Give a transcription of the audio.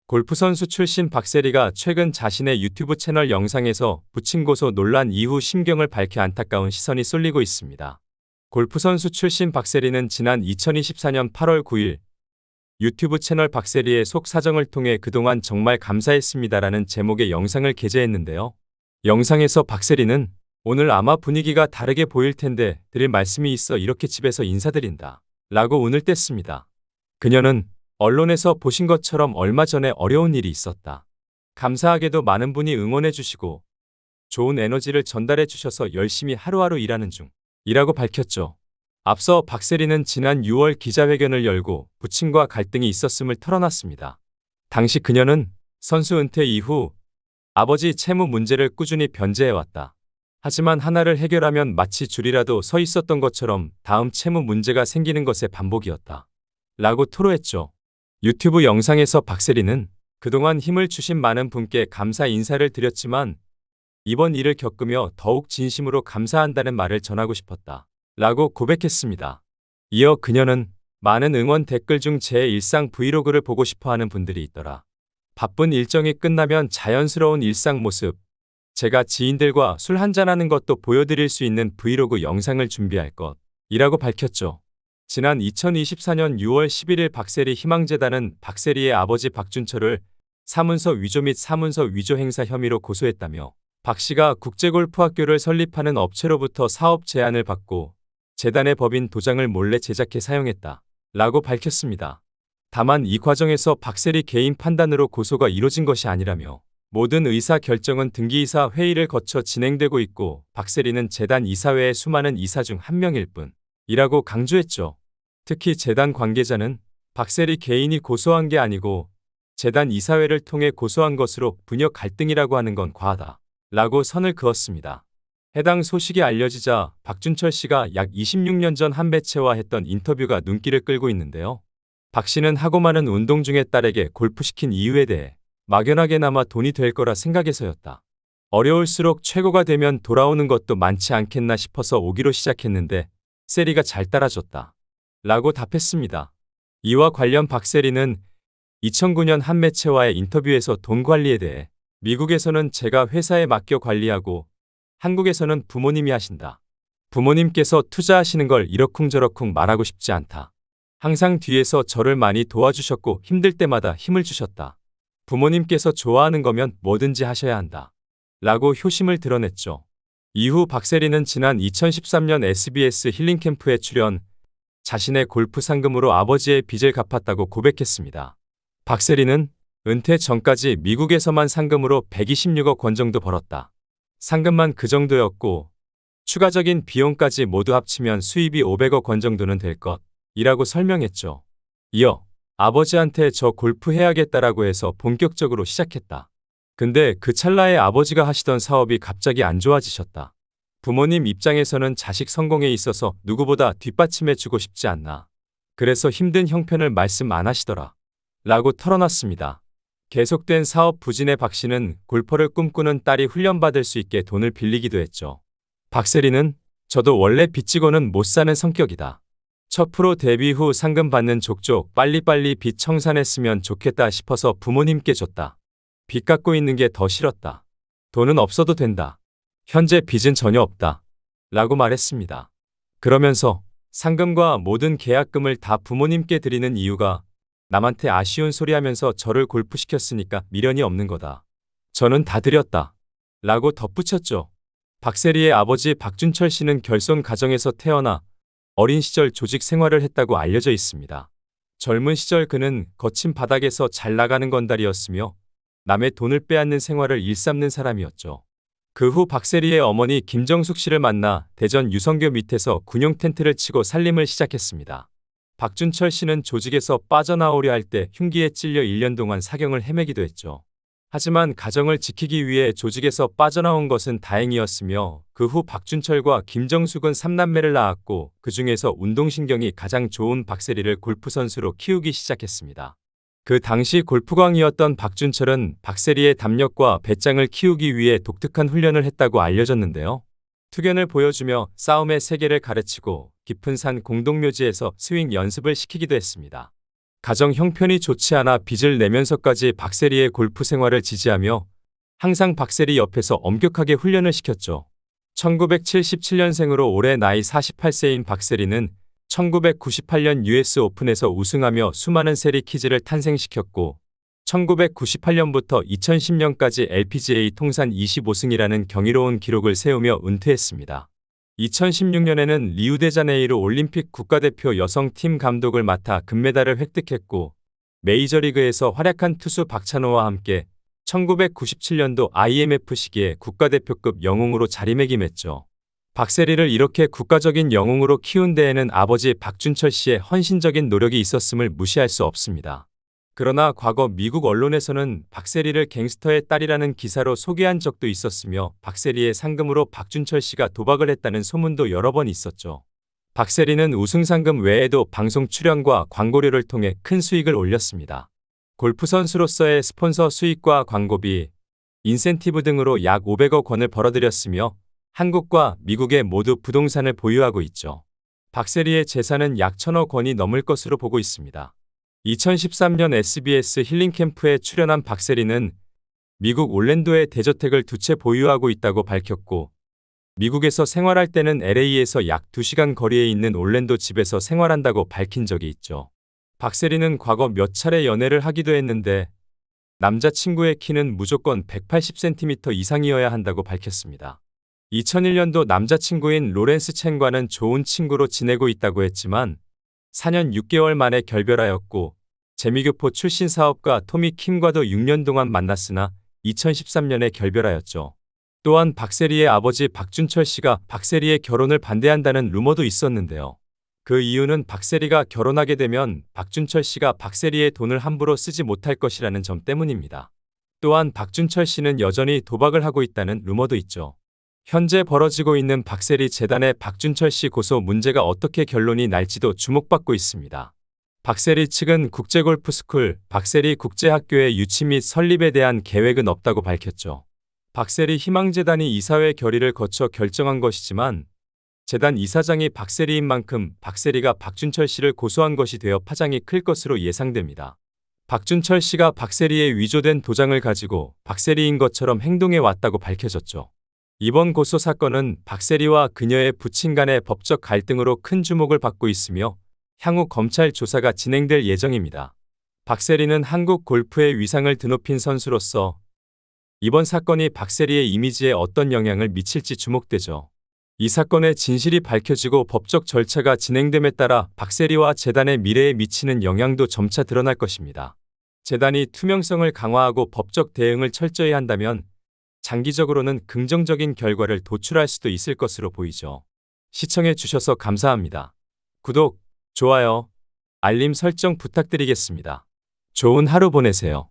골프 선수 출신 박세리가 최근 자신의 유튜브 채널 영상에서 부친 고소 논란 이후 심경을 밝혀 안타까운 시선이 쏠리고 있습니다. 골프 선수 출신 박세리는 지난 2024년 8월 9일 유튜브 채널 박세리의 속 사정을 통해 그동안 정말 감사했습니다라는 제목의 영상을 게재했는데요. 영상에서 박세리는 오늘 아마 분위기가 다르게 보일 텐데 드릴 말씀이 있어 이렇게 집에서 인사드린다 라고 운을 뗐습니다. 그녀는 언론에서 보신 것처럼 얼마 전에 어려운 일이 있었다. 감사하게도 많은 분이 응원해 주시고 좋은 에너지를 전달해 주셔서 열심히 하루하루 일하는 중이라고 밝혔죠. 앞서 박세리는 지난 6월 기자회견을 열고 부친과 갈등이 있었음을 털어놨습니다. 당시 그녀는 선수 은퇴 이후 아버지 채무 문제를 꾸준히 변제해왔다. 하지만 하나를 해결하면 마치 줄이라도 서 있었던 것처럼 다음 채무 문제가 생기는 것의 반복이었다. 라고 토로했죠. 유튜브 영상에서 박세리는 그동안 힘을 주신 많은 분께 감사 인사를 드렸지만 이번 일을 겪으며 더욱 진심으로 감사한다는 말을 전하고 싶었다. 라고 고백했습니다. 이어 그녀는 많은 응원 댓글 중 제 일상 브이로그를 보고 싶어하는 분들이 있더라. 바쁜 일정이 끝나면 자연스러운 일상 모습, 제가 지인들과 술 한잔하는 것도 보여드릴 수 있는 브이로그 영상을 준비할 것이라고 밝혔죠. 지난 2024년 6월 11일 박세리 희망재단은 박세리의 아버지 박준철을 사문서 위조 및 사문서 위조 행사 혐의로 고소했다며 박 씨가 국제골프학교를 설립하는 업체로부터 사업 제안을 받고 재단의 법인 도장을 몰래 제작해 사용했다 라고 밝혔습니다. 다만 이 과정에서 박세리 개인 판단으로 고소가 이뤄진 것이 아니라며 모든 의사 결정은 등기이사 회의를 거쳐 진행되고 있고 박세리는 재단 이사회의 수많은 이사 중 한 명일 뿐이라고 강조했죠. 특히 재단 관계자는 박세리 개인이 고소한 게 아니고 재단 이사회를 통해 고소한 것으로 부녀 갈등이라고 하는 건 과하다 라고 선을 그었습니다. 해당 소식이 알려지자 박준철 씨가 약 26년 전 한 매체와 했던 인터뷰가 눈길을 끌고 있는데요. 박 씨는 하고 많은 운동 중에 딸에게 골프시킨 이유에 대해 막연하게나마 돈이 될 거라 생각해서였다. 어려울수록 최고가 되면 돌아오는 것도 많지 않겠나 싶어서 오기로 시작했는데 세리가 잘 따라줬다. 라고 답했습니다. 이와 관련 박세리는 2009년 한 매체와의 인터뷰에서 돈 관리에 대해 미국에서는 제가 회사에 맡겨 관리하고 한국에서는 부모님이 하신다. 부모님께서 투자하시는 걸 이러쿵저러쿵 말하고 싶지 않다. 항상 뒤에서 저를 많이 도와주셨고 힘들 때마다 힘을 주셨다. 부모님께서 좋아하는 거면 뭐든지 하셔야 한다. 라고 효심을 드러냈죠. 이후 박세리는 지난 2013년 SBS 힐링캠프에 출연, 자신의 골프 상금으로 아버지의 빚을 갚았다고 고백했습니다. 박세리는 은퇴 전까지 미국에서만 상금으로 126억 원 정도 벌었다. 상금만 그 정도였고 추가적인 비용까지 모두 합치면 수입이 500억 원 정도는 될 것이라고 설명했죠. 이어 아버지한테 저 골프 해야겠다라고 해서 본격적으로 시작했다. 근데 그 찰나에 아버지가 하시던 사업이 갑자기 안 좋아지셨다. 부모님 입장에서는 자식 성공에 있어서 누구보다 뒷받침해주고 싶지 않나. 그래서 힘든 형편을 말씀 안 하시더라. 라고 털어놨습니다. 계속된 사업 부진의 박 씨는 골퍼를 꿈꾸는 딸이 훈련받을 수 있게 돈을 빌리기도 했죠. 박세리는 저도 원래 빚지고는 못 사는 성격이다. 첫 프로 데뷔 후 상금 받는 족족 빨리빨리 빚 청산했으면 좋겠다 싶어서 부모님께 줬다. 빚 갖고 있는 게 더 싫었다. 돈은 없어도 된다. 현재 빚은 전혀 없다. 라고 말했습니다. 그러면서 상금과 모든 계약금을 다 부모님께 드리는 이유가 남한테 아쉬운 소리 하면서 저를 골프시켰으니까 미련이 없는 거다. 저는 다 드렸다. 라고 덧붙였죠. 박세리의 아버지 박준철 씨는 결손 가정에서 태어나 어린 시절 조직 생활을 했다고 알려져 있습니다. 젊은 시절 그는 거친 바닥에서 잘 나가는 건달이었으며 남의 돈을 빼앗는 생활을 일삼는 사람이었죠. 그 후 박세리의 어머니 김정숙 씨를 만나 대전 유성교 밑에서 군용 텐트를 치고 살림을 시작했습니다. 박준철 씨는 조직에서 빠져나오려 할 때 흉기에 찔려 1년 동안 사경을 헤매기도 했죠. 하지만 가정을 지키기 위해 조직에서 빠져나온 것은 다행이었으며 그 후 박준철과 김정숙은 3남매를 낳았고 그 중에서 운동신경이 가장 좋은 박세리를 골프 선수로 키우기 시작했습니다. 그 당시 골프광이었던 박준철은 박세리의 담력과 배짱을 키우기 위해 독특한 훈련을 했다고 알려졌는데요. 투견을 보여주며 싸움의 세계를 가르치고 깊은 산 공동묘지에서 스윙 연습을 시키기도 했습니다. 가정 형편이 좋지 않아 빚을 내면서까지 박세리의 골프 생활을 지지하며 항상 박세리 옆에서 엄격하게 훈련을 시켰죠. 1977년생으로 올해 나이 48세인 박세리는 1998년 US 오픈에서 우승하며 수많은 세리 키즈를 탄생시켰고 1998년부터 2010년까지 LPGA 통산 25승이라는 경이로운 기록을 세우며 은퇴했습니다. 2016년에는 리우데자네이루 올림픽 국가대표 여성팀 감독을 맡아 금메달을 획득했고 메이저리그에서 활약한 투수 박찬호와 함께 1997년도 IMF 시기에 국가대표급 영웅으로 자리매김했죠. 박세리를 이렇게 국가적인 영웅으로 키운 데에는 아버지 박준철 씨의 헌신적인 노력이 있었음을 무시할 수 없습니다. 그러나 과거 미국 언론에서는 박세리를 갱스터의 딸이라는 기사로 소개한 적도 있었으며 박세리의 상금으로 박준철 씨가 도박을 했다는 소문도 여러 번 있었죠. 박세리는 우승 상금 외에도 방송 출연과 광고료를 통해 큰 수익을 올렸습니다. 골프 선수로서의 스폰서 수익과 광고비, 인센티브 등으로 약 500억 원을 벌어들였으며 한국과 미국에 모두 부동산을 보유하고 있죠. 박세리의 재산은 약 1,000억 원이 넘을 것으로 보고 있습니다. 2013년 SBS 힐링 캠프에 출연한 박세리는 미국 올랜도에 대저택을 2채 보유하고 있다고 밝혔고 미국에서 생활할 때는 LA에서 약 2시간 거리에 있는 올랜도 집에서 생활한다고 밝힌 적이 있죠. 박세리는 과거 몇 차례 연애를 하기도 했는데 남자친구의 키는 무조건 180cm 이상이어야 한다고 밝혔습니다. 2001년도 남자친구인 로렌스 첸과는 좋은 친구로 지내고 있다고 했지만 4년 6개월 만에 결별하였고 재미교포 출신 사업가 토미 킴과도 6년 동안 만났으나 2013년에 결별하였죠. 또한 박세리의 아버지 박준철 씨가 박세리의 결혼을 반대한다는 루머도 있었는데요. 그 이유는 박세리가 결혼하게 되면 박준철 씨가 박세리의 돈을 함부로 쓰지 못할 것이라는 점 때문입니다. 또한 박준철 씨는 여전히 도박을 하고 있다는 루머도 있죠. 현재 벌어지고 있는 박세리 재단의 박준철 씨 고소 문제가 어떻게 결론이 날지도 주목받고 있습니다. 박세리 측은 국제골프스쿨 박세리 국제학교의 유치 및 설립에 대한 계획은 없다고 밝혔죠. 박세리 희망재단이 이사회 결의를 거쳐 결정한 것이지만 재단 이사장이 박세리인 만큼 박세리가 박준철 씨를 고소한 것이 되어 파장이 클 것으로 예상됩니다. 박준철 씨가 박세리의 위조된 도장을 가지고 박세리인 것처럼 행동해 왔다고 밝혀졌죠. 이번 고소 사건은 박세리와 그녀의 부친 간의 법적 갈등으로 큰 주목을 받고 있으며 향후 검찰 조사가 진행될 예정입니다. 박세리는 한국 골프의 위상을 드높인 선수로서 이번 사건이 박세리의 이미지에 어떤 영향을 미칠지 주목되죠. 이 사건의 진실이 밝혀지고 법적 절차가 진행됨에 따라 박세리와 재단의 미래에 미치는 영향도 점차 드러날 것입니다. 재단이 투명성을 강화하고 법적 대응을 철저히 한다면 장기적으로는 긍정적인 결과를 도출할 수도 있을 것으로 보이죠. 시청해 주셔서 감사합니다. 구독, 좋아요, 알림 설정 부탁드리겠습니다. 좋은 하루 보내세요.